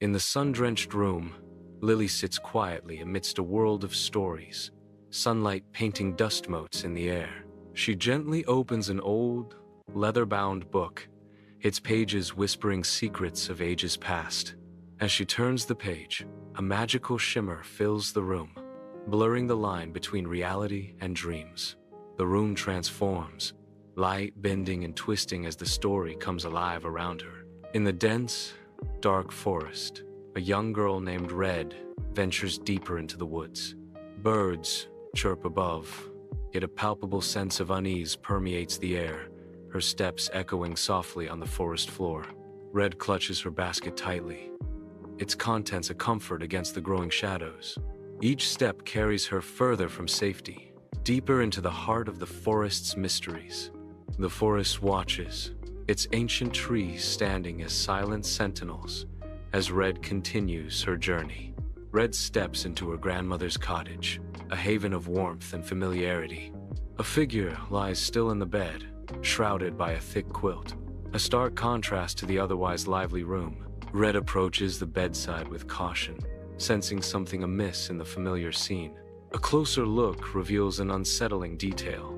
In the sun-drenched room, Lily sits quietly amidst a world of stories, sunlight painting dust motes in the air. She gently opens an old, leather-bound book, its pages whispering secrets of ages past. As she turns the page, a magical shimmer fills the room, blurring the line between reality and dreams. The room transforms, light bending and twisting as the story comes alive around her. In the dense, dark forest, a young girl named Red ventures deeper into the woods. Birds chirp above, yet a palpable sense of unease permeates the air, her steps echoing softly on the forest floor. Red clutches her basket tightly, its contents a comfort against the growing shadows. Each step carries her further from safety, deeper into the heart of the forest's mysteries. The forest watches, its ancient trees standing as silent sentinels, as Red continues her journey. Red steps into her grandmother's cottage, a haven of warmth and familiarity. A figure lies still in the bed, shrouded by a thick quilt, a stark contrast to the otherwise lively room. Red approaches the bedside with caution, sensing something amiss in the familiar scene. A closer look reveals an unsettling detail.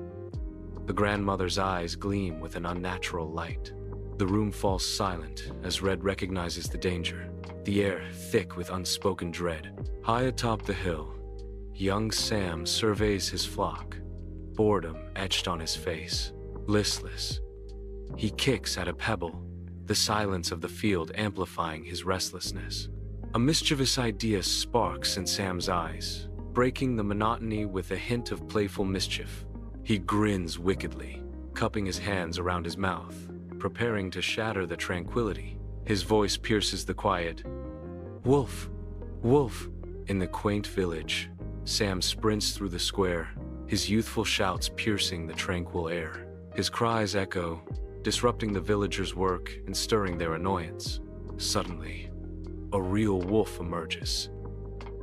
The grandmother's eyes gleam with an unnatural light. The room falls silent as Red recognizes the danger, the air thick with unspoken dread. High atop the hill, young Sam surveys his flock, boredom etched on his face. Listless, he kicks at a pebble, the silence of the field amplifying his restlessness. A mischievous idea sparks in Sam's eyes, breaking the monotony with a hint of playful mischief. He grins wickedly, cupping his hands around his mouth, preparing to shatter the tranquility. His voice pierces the quiet. "Wolf! Wolf!" In the quaint village, Sam sprints through the square, his youthful shouts piercing the tranquil air. His cries echo, disrupting the villagers' work and stirring their annoyance. Suddenly, a real wolf emerges,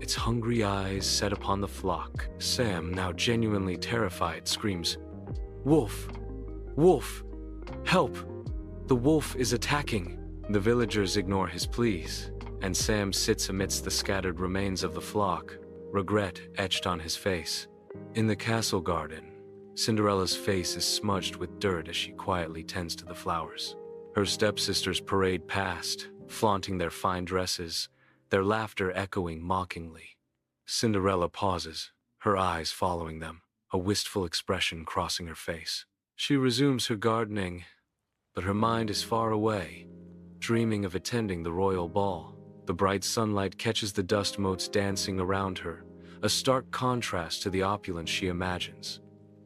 its hungry eyes set upon the flock. Sam, now genuinely terrified, screams, "Wolf! Wolf! Help! The wolf is attacking!" The villagers ignore his pleas, and Sam sits amidst the scattered remains of the flock, regret etched on his face. In the castle garden, Cinderella's face is smudged with dirt as she quietly tends to the flowers. Her stepsisters parade past, flaunting their fine dresses, their laughter echoing mockingly. Cinderella pauses, her eyes following them, a wistful expression crossing her face. She resumes her gardening, but her mind is far away, dreaming of attending the royal ball. The bright sunlight catches the dust motes dancing around her, a stark contrast to the opulence she imagines.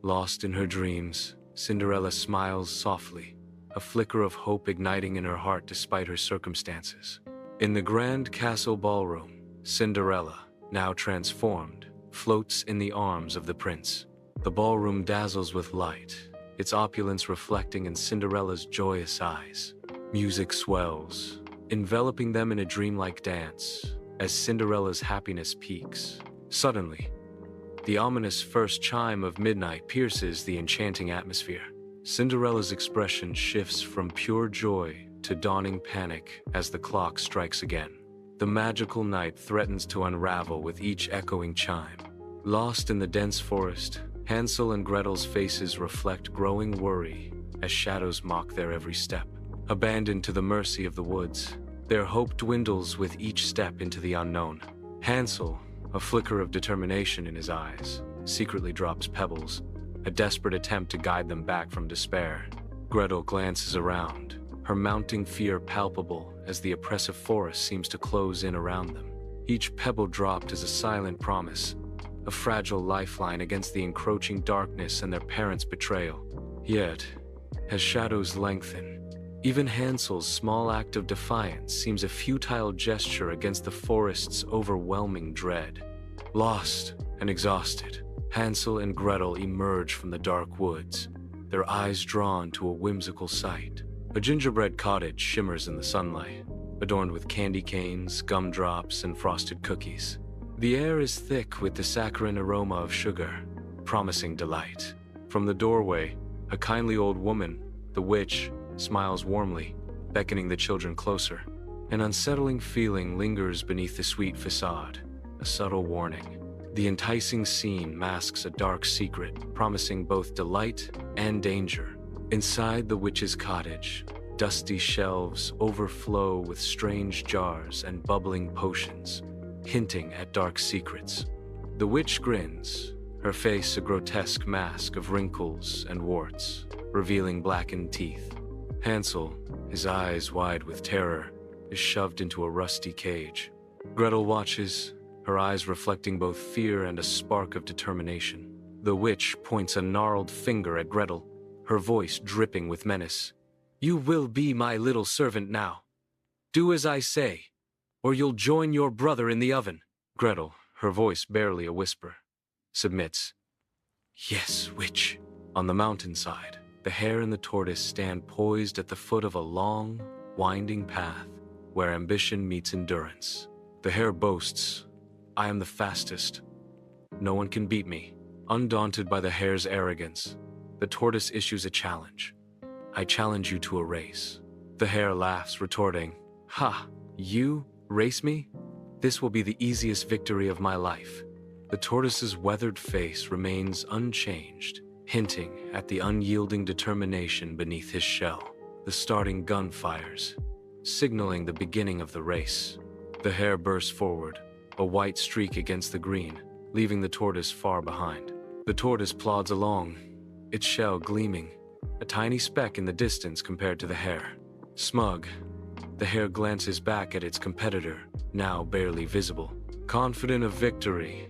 Lost in her dreams, Cinderella smiles softly, a flicker of hope igniting in her heart despite her circumstances. In the grand castle ballroom, Cinderella, now transformed, floats in the arms of the prince. The ballroom dazzles with light, its opulence reflecting in Cinderella's joyous eyes. Music swells, enveloping them in a dreamlike dance, as Cinderella's happiness peaks. Suddenly, the ominous first chime of midnight pierces the enchanting atmosphere. Cinderella's expression shifts from pure joy to dawning panic as the clock strikes again. The magical night threatens to unravel with each echoing chime. Lost in the dense forest, Hansel and Gretel's faces reflect growing worry as shadows mock their every step. Abandoned to the mercy of the woods, their hope dwindles with each step into the unknown. Hansel, a flicker of determination in his eyes, secretly drops pebbles, a desperate attempt to guide them back from despair. Gretel glances around, her mounting fear palpable as the oppressive forest seems to close in around them. Each pebble dropped is a silent promise, a fragile lifeline against the encroaching darkness and their parents' betrayal. Yet, as shadows lengthen, even Hansel's small act of defiance seems a futile gesture against the forest's overwhelming dread. Lost and exhausted, Hansel and Gretel emerge from the dark woods, their eyes drawn to a whimsical sight. A gingerbread cottage shimmers in the sunlight, adorned with candy canes, gumdrops, and frosted cookies. The air is thick with the saccharine aroma of sugar, promising delight. From the doorway, a kindly old woman, the witch, smiles warmly, beckoning the children closer. An unsettling feeling lingers beneath the sweet facade, a subtle warning. The enticing scene masks a dark secret, promising both delight and danger. Inside the witch's cottage, dusty shelves overflow with strange jars and bubbling potions, hinting at dark secrets. The witch grins, her face a grotesque mask of wrinkles and warts, revealing blackened teeth. Hansel, his eyes wide with terror, is shoved into a rusty cage. Gretel watches, her eyes reflecting both fear and a spark of determination. The witch points a gnarled finger at Gretel, her voice dripping with menace. "You will be my little servant now. Do as I say, or you'll join your brother in the oven." Gretel, her voice barely a whisper, submits. "Yes, witch." On the mountainside, the hare and the tortoise stand poised at the foot of a long, winding path where ambition meets endurance. The hare boasts, "I am the fastest. No one can beat me." Undaunted by the hare's arrogance, the tortoise issues a challenge. "I challenge you to a race." The hare laughs, retorting, "Ha, you race me? This will be the easiest victory of my life." The tortoise's weathered face remains unchanged, hinting at the unyielding determination beneath his shell. The starting gun fires, signaling the beginning of the race. The hare bursts forward, a white streak against the green, leaving the tortoise far behind. The tortoise plods along, its shell gleaming, a tiny speck in the distance compared to the hare. Smug, the hare glances back at its competitor, now barely visible. Confident of victory,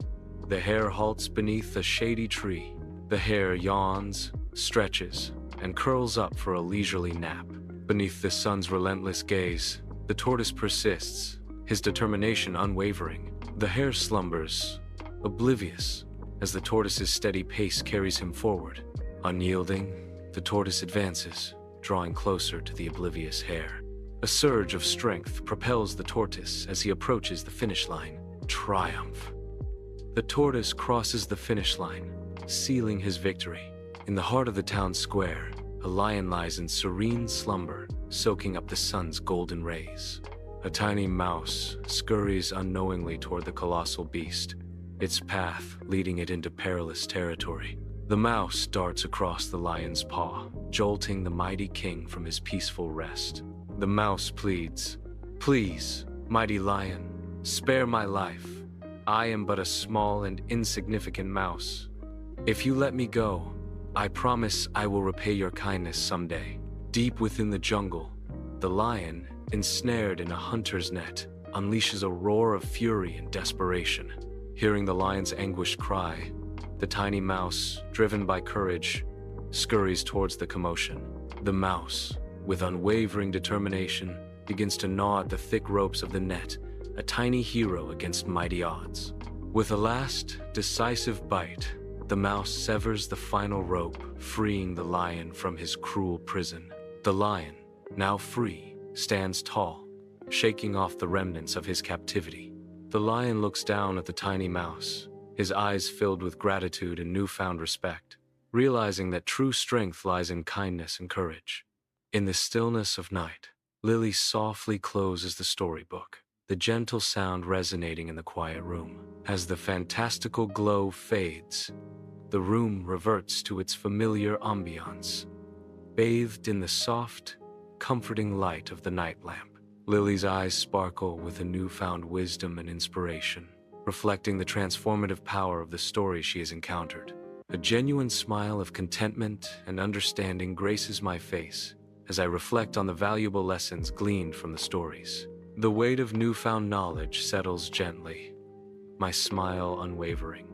the hare halts beneath a shady tree. The hare yawns, stretches, and curls up for a leisurely nap. Beneath the sun's relentless gaze, the tortoise persists, his determination unwavering. The hare slumbers, oblivious, as the tortoise's steady pace carries him forward. Unyielding, the tortoise advances, drawing closer to the oblivious hare. A surge of strength propels the tortoise as he approaches the finish line. Triumph. The tortoise crosses the finish line, sealing his victory. In the heart of the town square, a lion lies in serene slumber, soaking up the sun's golden rays. A tiny mouse scurries unknowingly toward the colossal beast, its path leading it into perilous territory. The mouse darts across the lion's paw, jolting the mighty king from his peaceful rest. The mouse pleads, "Please, mighty lion, spare my life. I am but a small and insignificant mouse. If you let me go, I promise I will repay your kindness someday." Deep within the jungle, the lion, ensnared in a hunter's net, unleashes a roar of fury and desperation. Hearing the lion's anguished cry, the tiny mouse, driven by courage, scurries towards the commotion. The mouse, with unwavering determination, begins to gnaw at the thick ropes of the net, a tiny hero against mighty odds. With a last, decisive bite, the mouse severs the final rope, freeing the lion from his cruel prison. The lion, now free, stands tall, shaking off the remnants of his captivity. The lion looks down at the tiny mouse, his eyes filled with gratitude and newfound respect, realizing that true strength lies in kindness and courage. In the stillness of night, Lily softly closes the storybook, the gentle sound resonating in the quiet room. As the fantastical glow fades, the room reverts to its familiar ambiance, bathed in the soft, comforting light of the night lamp. Lily's eyes sparkle with a newfound wisdom and inspiration, reflecting the transformative power of the story she has encountered. A genuine smile of contentment and understanding graces my face as I reflect on the valuable lessons gleaned from the stories. The weight of newfound knowledge settles gently, my smile unwavering.